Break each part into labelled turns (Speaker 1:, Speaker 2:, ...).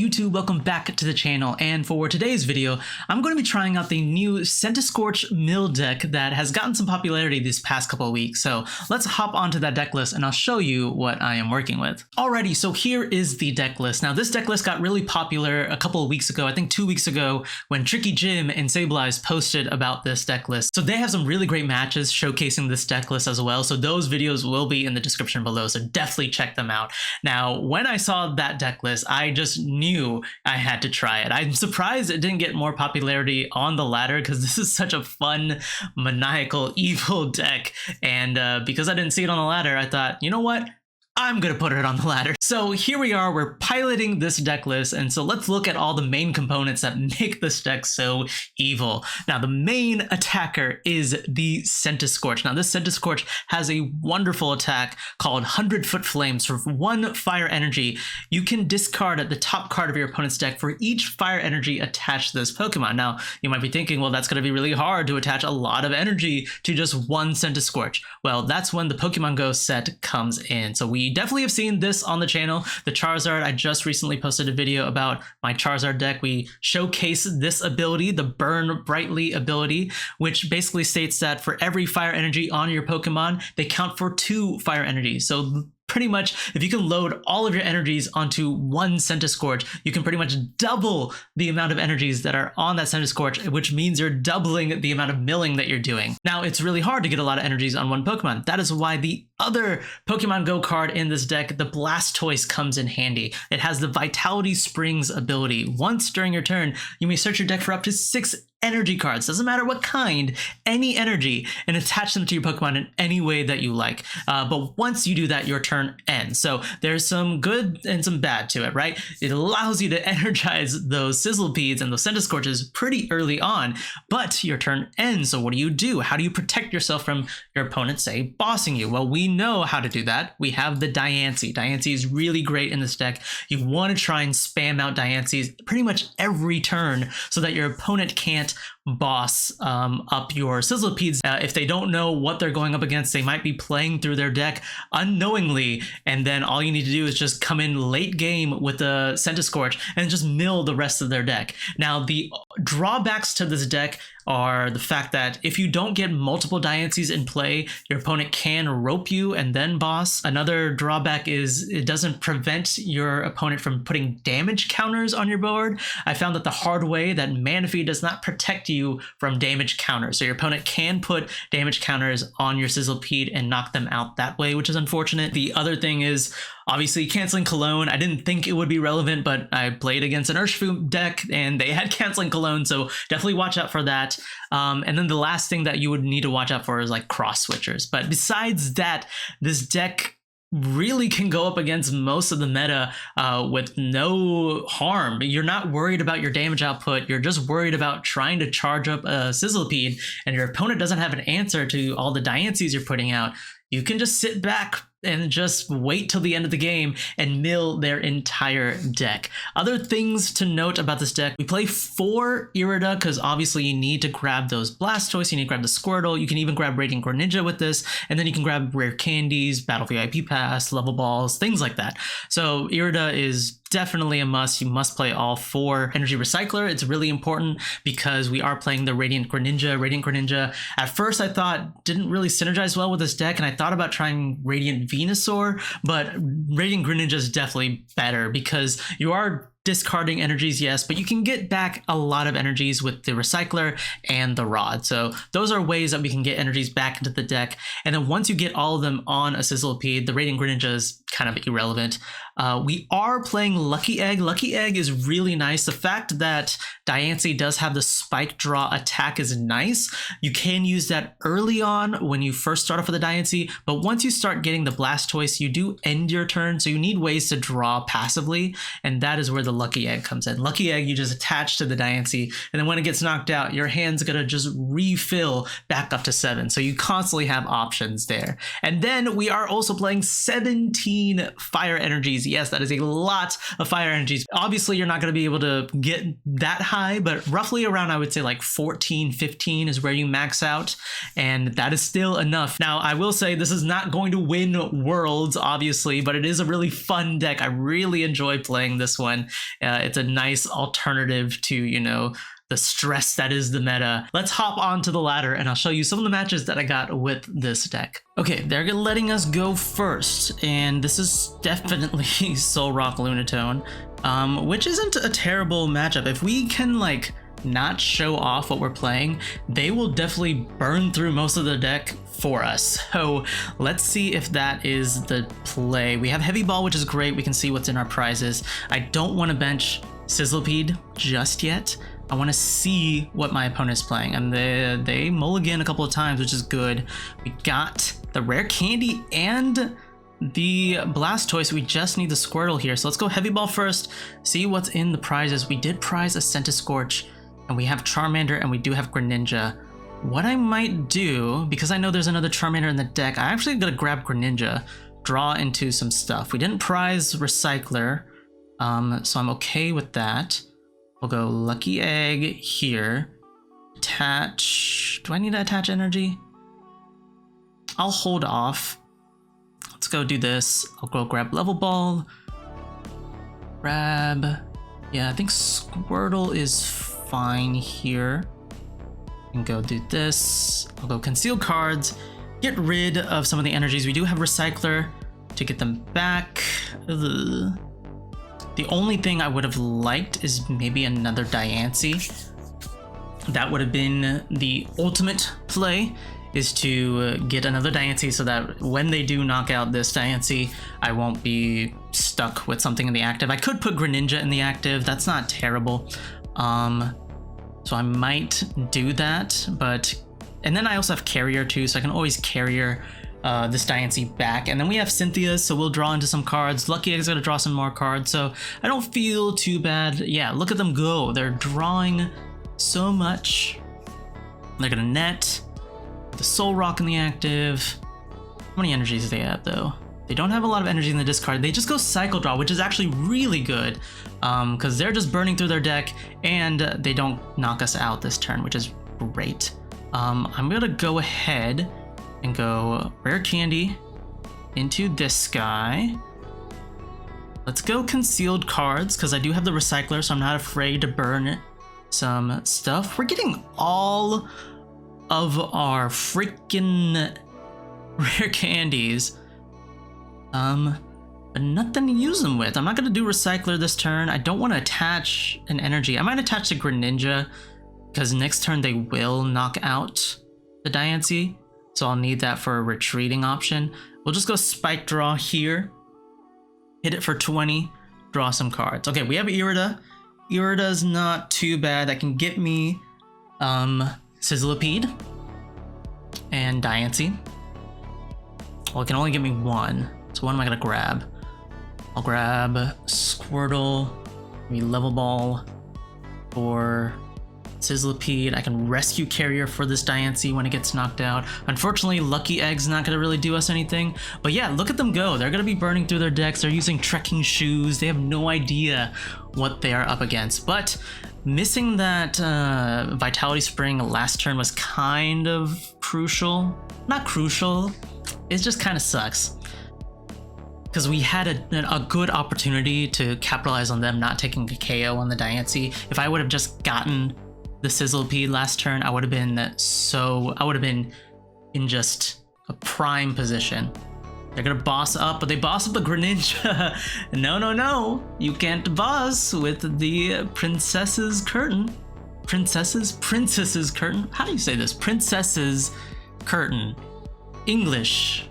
Speaker 1: YouTube? Welcome back to the channel, and for today's video I'm going to be trying out the new Centiskorch mill deck that has gotten some popularity these past couple of weeks. So let's hop onto that deck list and I'll show you what I am working with. Alrighty, so here is the deck list. Now this deck list got really popular a couple of weeks ago, I think 2 weeks ago, when Tricky Jim and Sableye posted about this deck list. So they have some really great matches showcasing this deck list as well, so those videos will be in the description below, so definitely check them out. Now when I saw that deck list, I just knew I had to try it. I'm surprised it didn't get more popularity on the ladder because this is such a fun, maniacal, evil deck, and because I didn't see it on the ladder, I thought, you know what? I'm gonna put it on the ladder. So here we are, we're piloting this deck list, and so let's look at all the main components that make this deck so evil. Now the main attacker is the Centiskorch. Now this Centiskorch has a wonderful attack called 100-Foot Flames. For 1 fire energy, you can discard at the top card of your opponent's deck for each fire energy attached to this Pokemon. Now you might be thinking, well, that's gonna be really hard to attach a lot of energy to just one Centiskorch. Well, that's when the Pokemon Go set comes in. So we definitely have seen this on the channel. The Charizard, I just recently posted a video about my Charizard deck. We showcase this ability, the Burn Brightly ability, which basically states that for every fire energy on your Pokemon, they count for 2 fire energies. So pretty much, if you can load all of your energies onto one Centiskorch, you can pretty much double the amount of energies that are on that Centiskorch, which means you're doubling the amount of milling that you're doing. Now, it's really hard to get a lot of energies on one Pokemon. That is why the other Pokemon Go card in this deck, the Blastoise, comes in handy. It has the Vitality Springs ability. Once during your turn, you may search your deck for up to 6 energy cards, doesn't matter what kind, any energy, and attach them to your Pokemon in any way that you like. But once you do that, your turn ends. So there's some good and some bad to it, right? It allows you to energize those Sizzlipedes and those Centiskorches pretty early on, but your turn ends. So what do? How do you protect yourself from your opponent, say, bossing you? Well, we know how to do that. We have the Diancie. Diancie is really great in this deck. You want to try and spam out Diancies pretty much every turn so that your opponent can't boss up your Sizzlipedes. If they don't know what they're going up against, they might be playing through their deck unknowingly, and then all you need to do is just come in late game with the Centiskorch and just mill the rest of their deck. Now the drawbacks to this deck are the fact that if you don't get multiple Diancies in play, your opponent can rope you and then boss. Another drawback is it doesn't prevent your opponent from putting damage counters on your board. I found that the hard way that Manaphy does not protect you from damage counters. So your opponent can put damage counters on your Sizzlipede and knock them out that way, which is unfortunate. The other thing is obviously canceling Cologne. I didn't think it would be relevant, but I played against an Urshifu deck and they had canceling Cologne, so definitely watch out for that. And then the last thing that you would need to watch out for is like cross switchers. But besides that, this deck really can go up against most of the meta with no harm. You're not worried about your damage output. You're just worried about trying to charge up a Sizzlipede, and your opponent doesn't have an answer to all the Diancies you're putting out. You can just sit back and just wait till the end of the game and mill their entire deck. Other things to note about this deck: we play 4 Irida because obviously you need to grab those Blastoise, you need to grab the Squirtle, you can even grab Radiant Greninja with this, and then you can grab Rare Candies, Battle VIP Pass, Level Balls, things like that. So Irida is definitely a must. You must play all 4. Energy Recycler, it's really important because we are playing the Radiant Greninja. Radiant Greninja, at first I thought didn't really synergize well with this deck, and I thought about trying Radiant Venusaur, but Radiant Greninja is definitely better because you are discarding energies, yes, but you can get back a lot of energies with the Recycler and the Rod. So those are ways that we can get energies back into the deck. And then once you get all of them on a Sizzlipede, the Radiant Greninja is kind of irrelevant. We are playing Lucky Egg. Lucky Egg is really nice. The fact that Diancie does have the spike draw attack is nice. You can use that early on when you first start off with the Diancie, but once you start getting the Blastoise, you do end your turn, so you need ways to draw passively, and that is where the Lucky Egg comes in. Lucky Egg, you just attach to the Diancie, and then when it gets knocked out, your hand's gonna just refill back up to 7, so you constantly have options there. And then we are also playing 17 15 fire energies. Yes, that is a lot of fire energies. Obviously, you're not going to be able to get that high, but roughly around, I would say like 14, 15 is where you max out, and that is still enough. Now, I will say this is not going to win Worlds, obviously, but it is a really fun deck. I really enjoy playing this one. It's a nice alternative to, you know, the stress that is the meta. Let's hop onto the ladder and I'll show you some of the matches that I got with this deck. Okay, they're letting us go first, and this is definitely Solrock Lunatone, which isn't a terrible matchup. If we can like not show off what we're playing, they will definitely burn through most of the deck for us. So let's see if that is the play. We have Heavy Ball, which is great. We can see what's in our prizes. I don't want to bench Sizzlipede just yet. I want to see what my opponent's playing, and they mulligan a couple of times, which is good. We got the Rare Candy and the Blastoise. We just need the Squirtle here, so let's go Heavy Ball first, see what's in the prizes. We did prize a Centiskorch, and we have Charmander, and we do have Greninja. What I might do, because I know there's another Charmander in the deck, I'm actually gonna grab Greninja, draw into some stuff. We didn't prize Recycler, so I'm okay with that. We'll go Lucky Egg here. Attach. Do I need to attach energy? I'll hold off. Let's go do this. I'll go grab Level Ball. Grab. Yeah, I think Squirtle is fine here. And go do this. I'll go conceal cards. Get rid of some of the energies. We do have Recycler to get them back. Ugh. The only thing I would have liked is maybe another Diancie. That would have been the ultimate play, is to get another Diancie so that when they do knock out this Diancie, I won't be stuck with something in the active. I could put Greninja in the active. That's not terrible. So I might do that, and then I also have Carrier too, so I can always Carrier this Diancie back. And then we have Cynthia, so we'll draw into some cards. Lucky Egg's gonna draw some more cards, so I don't feel too bad. Yeah, look at them go. They're drawing so much. They're gonna net the Solrock in the active. How many energies do they have though? They don't have a lot of energy in the discard. They just go Cycle Draw, which is actually really good, because they're just burning through their deck and they don't knock us out this turn, which is great. I'm gonna go ahead and go Rare Candy into this guy. Let's go concealed cards, because I do have the Recycler, so I'm not afraid to burn some stuff. We're getting all of our freaking Rare Candies, but nothing to use them with. I'm not gonna do Recycler this turn. I don't want to attach an energy. I might attach to Greninja, because next turn they will knock out the Diancie. So I'll need that for a retreating option. We'll just go Spike Draw here. Hit it for 20. Draw some cards. Okay, we have Irida. Irida's not too bad. That can get me Sizzlipede and Diancie. Well, it can only give me one. So what am I gonna grab? I'll grab Squirtle, maybe Level Ball, or Sizzlipede. I can Rescue Carrier for this Diancie when it gets knocked out. Unfortunately, Lucky Egg's not gonna really do us anything. But yeah, look at them go. They're gonna be burning through their decks. They're using trekking shoes. They have no idea what they are up against. But missing that Vitality Spring last turn was kind of crucial. Not crucial. It just kind of sucks, because we had a good opportunity to capitalize on them not taking a KO on the Diancie. If I would have just gotten the Sizzlipede last turn, I would have been in just a prime position. They're gonna boss up, but they boss up a Greninja. No, you can't boss with the Princess's Curtain. Princess's Curtain? How do you say this? Princess's Curtain. English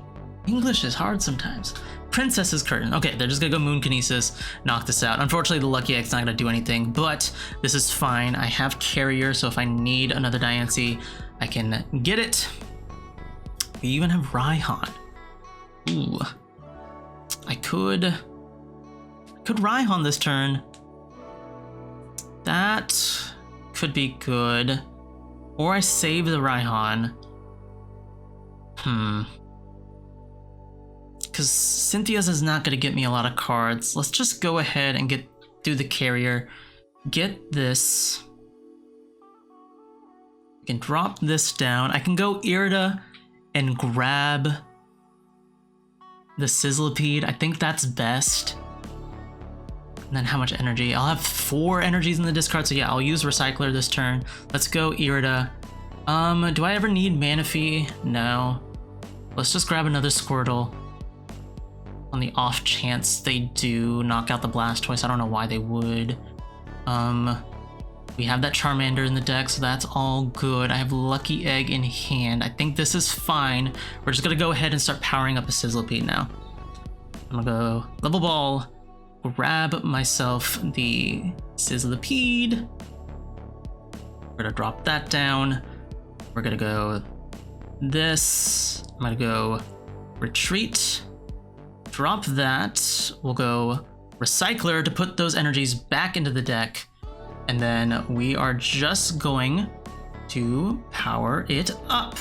Speaker 1: is hard sometimes. Princess's Curtain. Okay, they're just gonna go Moon Kinesis, knock this out. Unfortunately, the Lucky Egg's not gonna do anything, but this is fine. I have Carrier, so if I need another Diancie, I can get it. We even have Raihan. Ooh. I could Raihan this turn. That could be good. Or I save the Raihan. because Cynthia's is not going to get me a lot of cards. Let's just go ahead and do the carrier. Get this. I can drop this down. I can go Irida and grab the Sizzlipede. I think that's best. And then how much energy? I'll have 4 energies in the discard, so yeah, I'll use Recycler this turn. Let's go Irida. Do I ever need Manaphy? No. Let's just grab another Squirtle. On the off chance they do knock out the Blastoise, I don't know why they would. We have that Charmander in the deck, so that's all good. I have Lucky Egg in hand. I think this is fine. We're just gonna go ahead and start powering up a Sizzlipede now. I'm gonna go Level Ball, grab myself the Sizzlipede. We're gonna drop that down. We're gonna go this. I'm gonna go Retreat. Drop that. We'll go Recycler to put those energies back into the deck. And then we are just going to power it up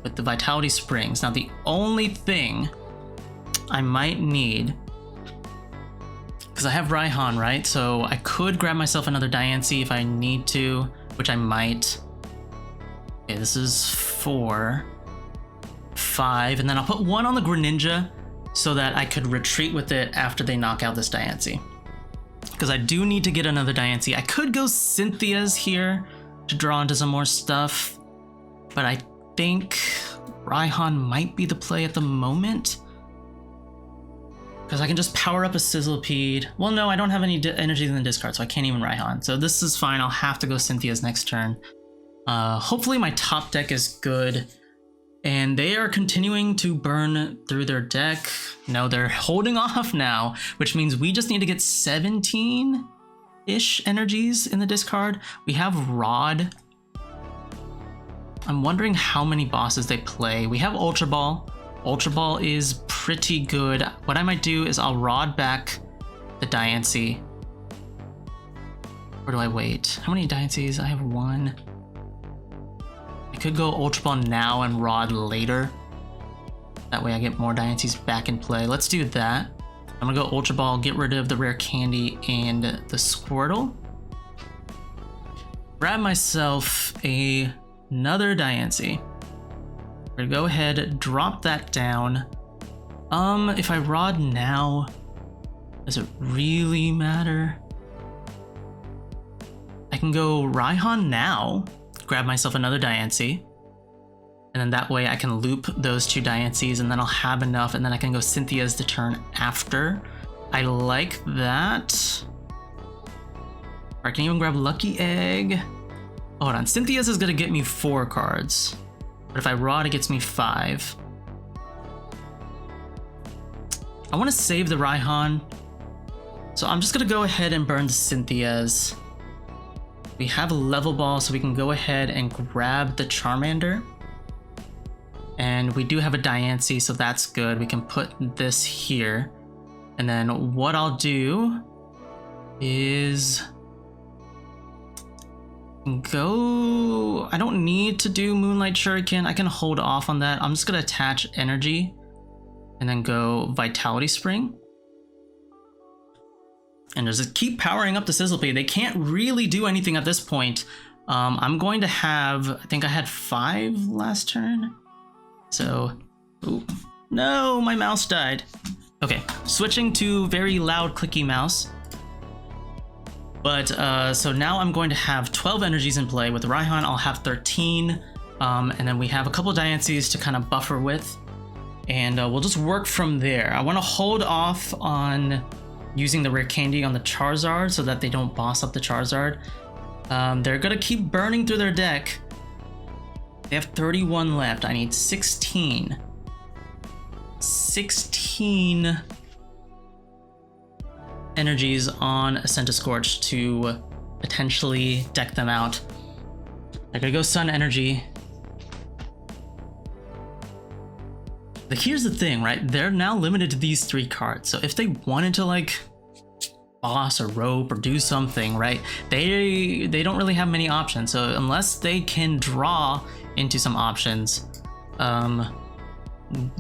Speaker 1: with the Vitality Springs. Now the only thing I might need, because I have Raihan, right? So I could grab myself another Diancie if I need to, which I might. Okay, this is 4, 5, and then I'll put 1 on the Greninja so that I could retreat with it after they knock out this Diancie. Because I do need to get another Diancie. I could go Cynthia's here to draw into some more stuff, but I think Raihan might be the play at the moment. Because I can just power up a Sizzlipede. Well, no, I don't have any energy in the discard, so I can't even Raihan. So this is fine. I'll have to go Cynthia's next turn. Hopefully my top deck is good. And they are continuing to burn through their deck. No, they're holding off now, which means we just need to get 17-ish energies in the discard. We have Rod. I'm wondering how many bosses they play. We have Ultra Ball. Ultra Ball is pretty good. What I might do is I'll Rod back the Diancie. Or do I wait? How many Diancies? I have 1. I could go Ultra Ball now and Rod later. That way I get more Diancies back in play. Let's do that. I'm gonna go Ultra Ball, get rid of the Rare Candy and the Squirtle. Grab myself another Diancie. We're gonna go ahead, drop that down. If I Rod now, does it really matter? I can go Raihan now. Grab myself another Diancie, and then that way I can loop those 2 Diancies, and then I'll have enough, and then I can go Cynthia's the turn after. I like that. Or I can even grab Lucky Egg. Hold on, Cynthia's is gonna get me 4 cards, but if I Rod, it gets me 5. I want to save the Raihan, so I'm just gonna go ahead and burn the Cynthia's. We have a Level Ball, so we can go ahead and grab the Charmander. And we do have a Diancie, so that's good. We can put this here. And then what I'll do is go... I don't need to do Moonlight Shuriken. I can hold off on that. I'm just going to attach Energy and then go Vitality Spring. And just keep powering up the Sizzlipede. They can't really do anything at this point. I'm going to have, I think I had 5 last turn. So, ooh, no, my mouse died. Okay, switching to very loud clicky mouse. But, so now I'm going to have 12 energies in play. With Raihan, I'll have 13. And then we have a couple Diancies to kind of buffer with. And we'll just work from there. I want to hold off on using the Rare Candy on the Charizard so that they don't boss up the Charizard. They're gonna keep burning through their deck. They have 31 left. I need 16. 16 energies on a Centiskorch to potentially deck them out. They're gonna go Sun Energy. But here's the thing, right? They're now limited to these 3 cards. So if they wanted to like boss or rope or do something, right? They don't really have many options. So unless they can draw into some options,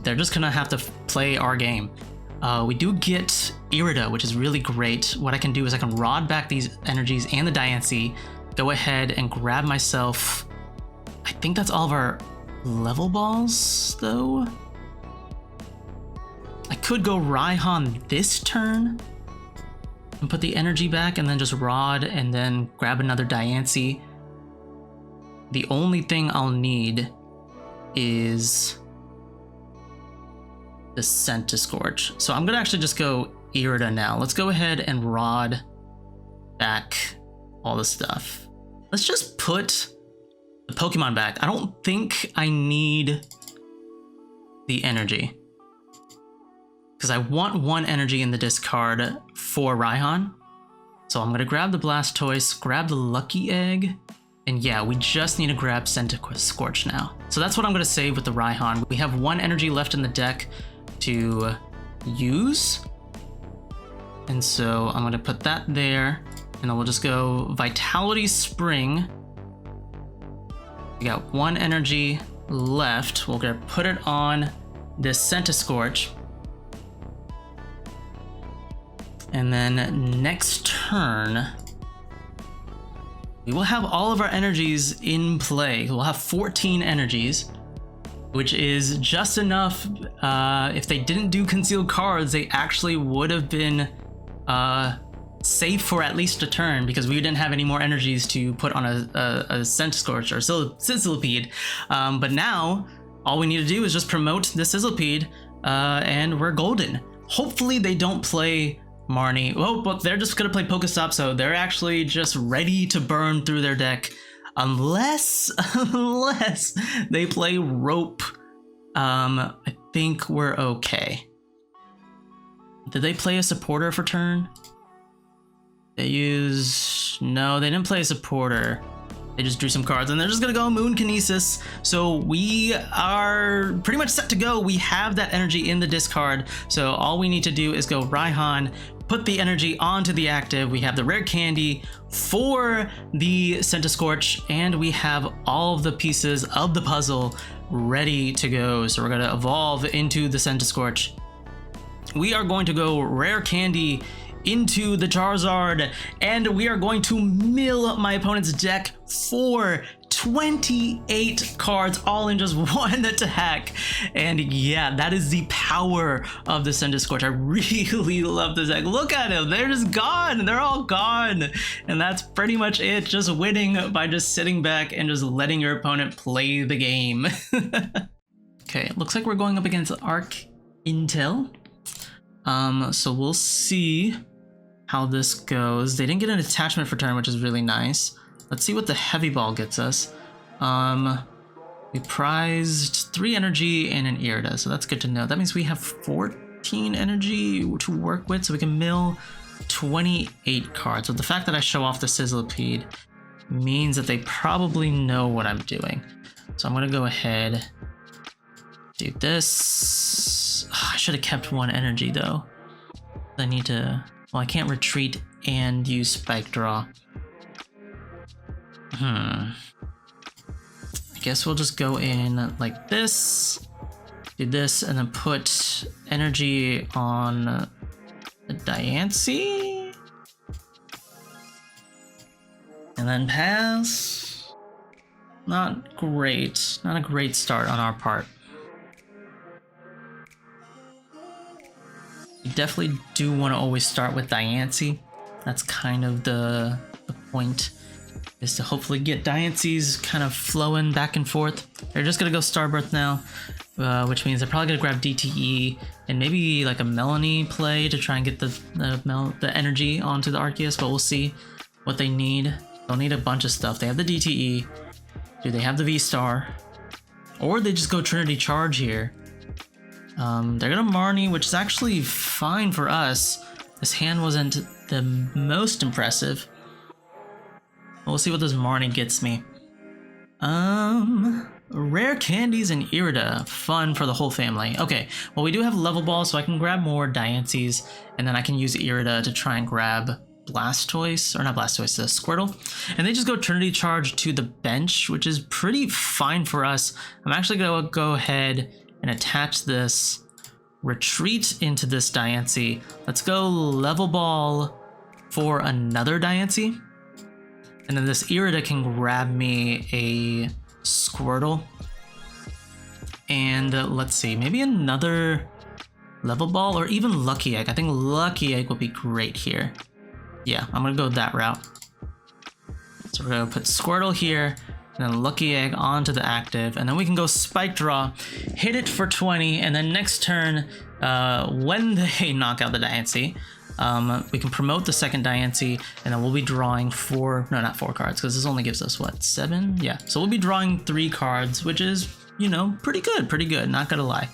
Speaker 1: they're just gonna have to play our game. We do get Irida, which is really great. What I can do is I can rod back these energies and the Diancie, go ahead and grab myself. I think that's all of our level balls, though. I could go Raihan this turn and put the energy back and then just rod and then grab another Diancie. The only thing I'll need is the Centiskorch. So I'm gonna actually just go Irida now. Let's go ahead and rod back all the stuff. Let's just put the Pokemon back. I don't think I need the energy, because I want one energy in the discard for Raihan. So I'm gonna grab the Blastoise, grab the Lucky Egg, and yeah, we just need to grab Centiskorch now. So that's what I'm gonna save with the Raihan. We have one energy left in the deck to use, and so I'm gonna put that there, and then we'll just go Vitality Spring. We got one energy left. We're gonna put it on this Centiskorch, and then next turn we will have all of our energies in play. We'll have 14 energies, which is just enough. If they didn't do concealed cards, they actually would have been safe for at least a turn, because we didn't have any more energies to put on a Centiskorch or Sizzlipede. But now all we need to do is just promote the Sizzlipede, and we're golden. Hopefully they don't play Marnie. Oh, but they're just gonna play Pokestop, so they're actually just ready to burn through their deck, unless they play Rope. I think we're okay. Did they play a supporter for turn? No, they didn't play a supporter. They just drew some cards, and they're just gonna go Moon Kinesis. So we are pretty much set to go. We have that energy in the discard, so all we need to do is go Raihan, put the energy onto the active. We have the Rare Candy for the Centiskorch, and we have all of the pieces of the puzzle ready to go. So we're gonna evolve into the Centiskorch. We are going to go Rare Candy into the Charizard, and we are going to mill my opponent's deck for 28 cards, all in just one attack. And yeah, that is the power of the Centiskorch. I really love this deck. Look at them, they're just gone. They're all gone. And that's pretty much it. Just winning by just sitting back and just letting your opponent play the game. Okay, it looks like we're going up against Arc Intel. So we'll see how this goes. They didn't get an attachment for turn, which is really nice. Let's see what the heavy ball gets us. We prized 3 energy and an Irida, so that's good to know. That means we have 14 energy to work with, so we can mill 28 cards. So the fact that I show off the Sizzlipede means that they probably know what I'm doing. So I'm gonna go ahead, do this. I should have kept 1 energy though. I need to, well, I can't retreat and use Spike Draw. I guess we'll just go in like this, do this, and then put energy on the Diancie, and then pass. Not great, not a great start on our part. You definitely do want to always start with Diancie. That's kind of the point, is to hopefully get Diancie's kind of flowing back and forth. They're just gonna go Starbirth now, which means they're probably gonna grab DTE and maybe like a Melanie play to try and get the energy onto the Arceus, but we'll see what they need. They'll need a bunch of stuff. They have the DTE. Do they have the V-Star? Or they just go Trinity Charge here. They're gonna Marnie, which is actually fine for us. This hand wasn't the most impressive. We'll see what this Marnie gets me. Rare Candies and Irida. Fun for the whole family. Okay, well, we do have Level Ball, so I can grab more Diancies, and then I can use Irida to try and grab Blastoise, or not Blastoise, the Squirtle. And they just go Trinity Charge to the bench, which is pretty fine for us. I'm actually gonna go ahead and attach this, retreat into this Diancie. Let's go Level Ball for another Diancie. And then this Irida can grab me a Squirtle. And let's see, maybe another Level Ball or even Lucky Egg. I think Lucky Egg would be great here. Yeah, I'm gonna go that route. So we're gonna put Squirtle here, and then Lucky Egg onto the active, and then we can go Spike Draw, hit it for 20, and then next turn, when they knock out the Diancie, we can promote the second Diancie, and then we'll be drawing not 4 cards, because this only gives us, what, 7? Yeah, so we'll be drawing 3 cards, which is, you know, pretty good, not gonna lie.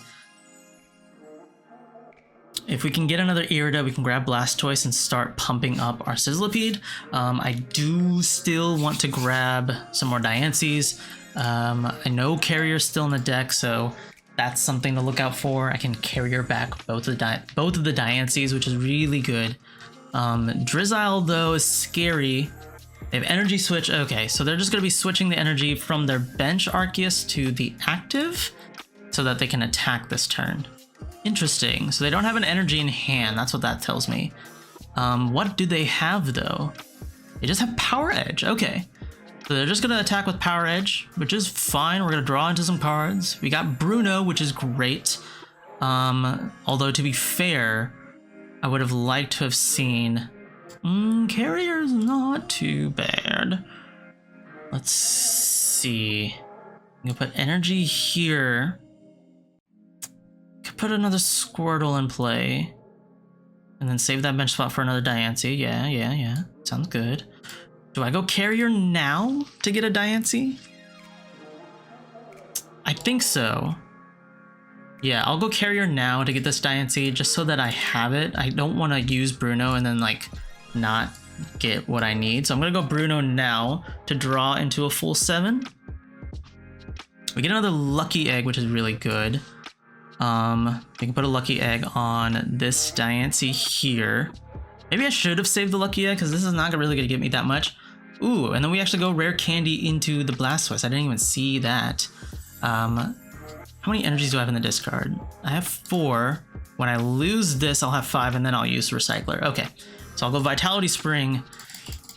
Speaker 1: If we can get another Irida, we can grab Blastoise and start pumping up our Sizzlipede. I do still want to grab some more Diancies. I know Carrier's still in the deck, so that's something to look out for. I can Carrier back both of the Diancies, which is really good. Drizzile, though, is scary. They have Energy Switch. Okay, so they're just going to be switching the energy from their bench Arceus to the active so that they can attack this turn. Interesting. So they don't have an energy in hand. That's what that tells me. What do they have, though? They just have Power Edge. Okay. So they're just going to attack with Power Edge, which is fine. We're going to draw into some cards. We got Bruno, which is great. Although, to be fair, I would have liked to have seen... Carrier's not too bad. Let's see. I'm going to put energy here. Could put another Squirtle in play. And then save that bench spot for another Diancie. Yeah. Sounds good. Do I go Carrier now to get a Diancie? I think so. Yeah, I'll go Carrier now to get this Diancie just so that I have it. I don't want to use Bruno and then, like, not get what I need. So I'm going to go Bruno now to draw into a full 7. We get another Lucky Egg, which is really good. We can put a Lucky Egg on this Diancie here. Maybe I should have saved the Lucky Egg because this is not really going to give me that much. Ooh, and then we actually go Rare Candy into the Blastoise. I didn't even see that. How many energies do I have in the discard? I have 4. When I lose this, I'll have 5, and then I'll use Recycler. Okay, so I'll go Vitality Spring,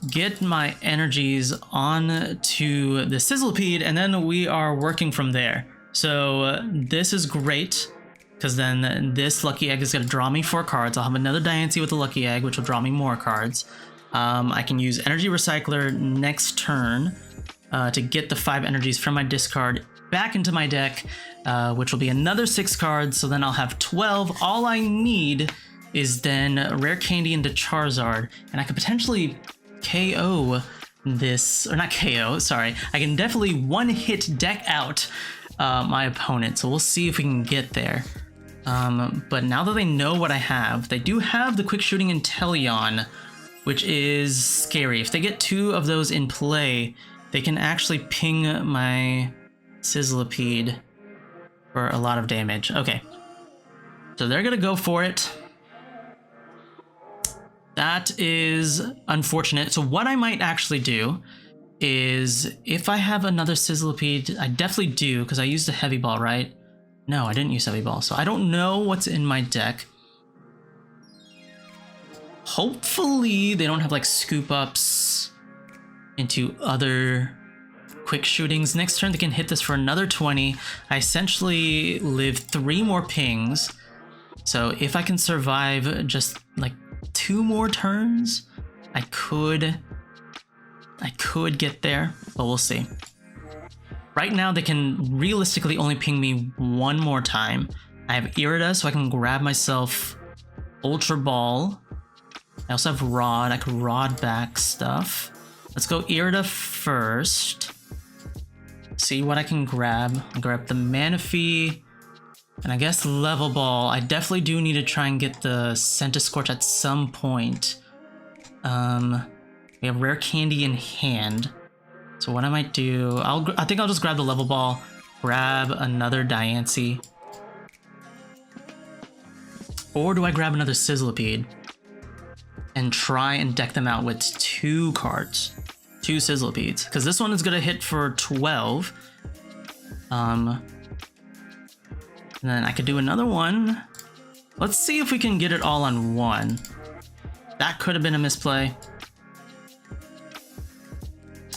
Speaker 1: get my energies on to the Sizzlipede, and then we are working from there. So this is great, because then this Lucky Egg is going to draw me 4 cards. I'll have another Diancie with the Lucky Egg, which will draw me more cards. I can use Energy Recycler next turn to get the 5 energies from my discard back into my deck, which will be another 6 cards, so then I'll have 12. All I need is then Rare Candy into Charizard, and I could potentially KO this, or not KO, sorry. I can definitely one-hit deck out my opponent, so we'll see if we can get there. But now that they know what I have, they do have the Quick Shooting Inteleon, which is scary. If they get 2 of those in play, they can actually ping my Sizzlipede for a lot of damage. Okay, so they're gonna go for it. That is unfortunate. So what I might actually do is, if I have another Sizzlipede, I definitely do, because I used a Heavy Ball, right? No, I didn't use Heavy Ball, so I don't know what's in my deck. Hopefully they don't have like scoop ups into other quick shootings. Next turn they can hit this for another 20. I essentially live 3 more pings. So if I can survive just like 2 more turns, I could get there, but we'll see. Right now they can realistically only ping me 1 more time. I have Irida, so I can grab myself Ultra Ball. I also have Rod. I could Rod back stuff. Let's go Irida first. See what I can grab. I'll grab the Manaphy, and I guess Level Ball. I definitely do need to try and get the Centiskorch at some point. We have Rare Candy in hand. So what I might do, I think I'll just grab the Level Ball, grab another Diancie. Or do I grab another Sizzlipede and try and deck them out with 2 cards? 2 Sizzlipedes, because this one is going to hit for 12. And then I could do another one. Let's see if we can get it all on one. That could have been a misplay.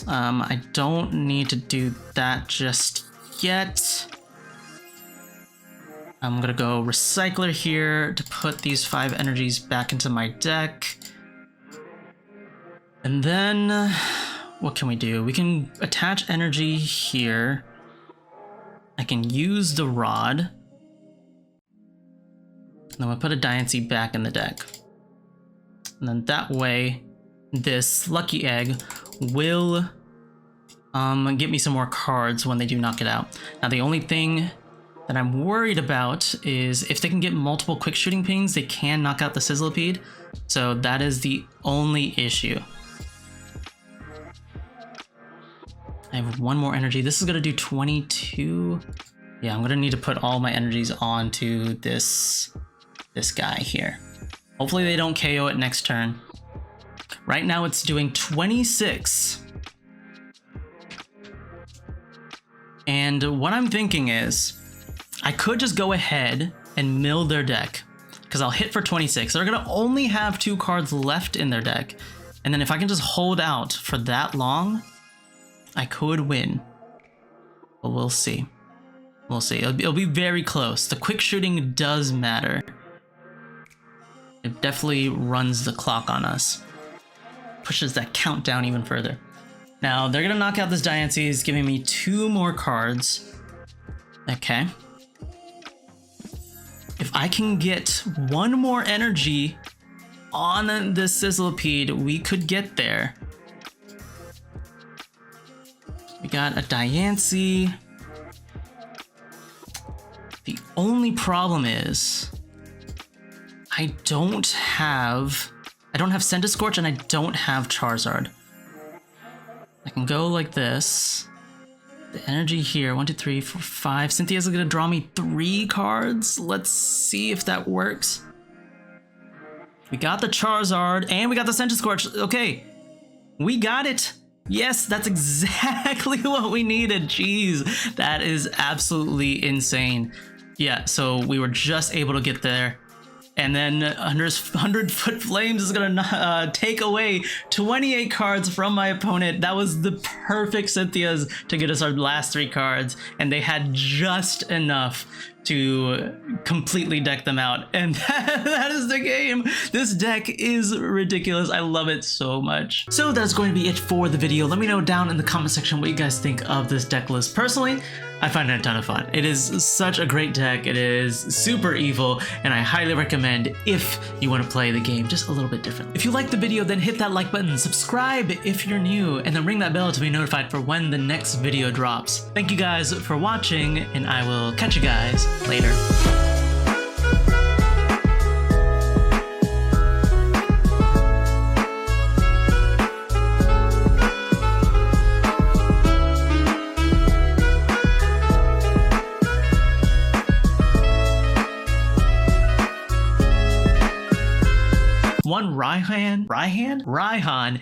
Speaker 1: I don't need to do that just yet. I'm gonna go Recycler here to put these 5 energies back into my deck. And then, what can we do? We can attach energy here. I can use the rod. And then we'll put a Diancie back in the deck. And then that way, this lucky egg will get me some more cards when they do knock it out. Now the only thing that I'm worried about is if they can get multiple quick shooting pings, they can knock out the Sizzlipede. So that is the only issue. I have one more energy. This is gonna do 22. Yeah, I'm gonna need to put all my energies onto this guy here. Hopefully they don't KO it next turn. Right now it's doing 26. And what I'm thinking is, I could just go ahead and mill their deck, because I'll hit for 26. They're gonna only have 2 cards left in their deck. And then if I can just hold out for that long, I could win. But we'll see. We'll see. It'll be very close. The quick shooting does matter. It definitely runs the clock on us. Pushes that countdown even further. Now, they're gonna knock out this Diancie, giving me 2 more cards. Okay. If I can get 1 more energy on the Sizzlipede, we could get there. We got a Diancie. The only problem is I don't have Centiskorch and I don't have Charizard. I can go like this. The energy here, 1, 2, 3, 4, 5. Cynthia's gonna draw me 3 cards. Let's see if that works. We got the Charizard and we got the Centiskorch. Okay, we got it. Yes, that's exactly what we needed. Jeez, that is absolutely insane. Yeah, so we were just able to get there. And then 100 Foot Flames is gonna take away 28 cards from my opponent. That was the perfect Cynthia's to get us our last 3 cards, and they had just enough to completely deck them out. And that is the game. This deck is ridiculous. I love it so much. So that's going to be it for the video. Let me know down in the comment section what you guys think of this deck list. Personally, I find it a ton of fun. It is such a great deck. It is super evil, and I highly recommend if you want to play the game just a little bit differently. If you liked the video, then hit that like button, subscribe if you're new, and then ring that bell to be notified for when the next video drops. Thank you guys for watching, and I will catch you guys later. One Raihan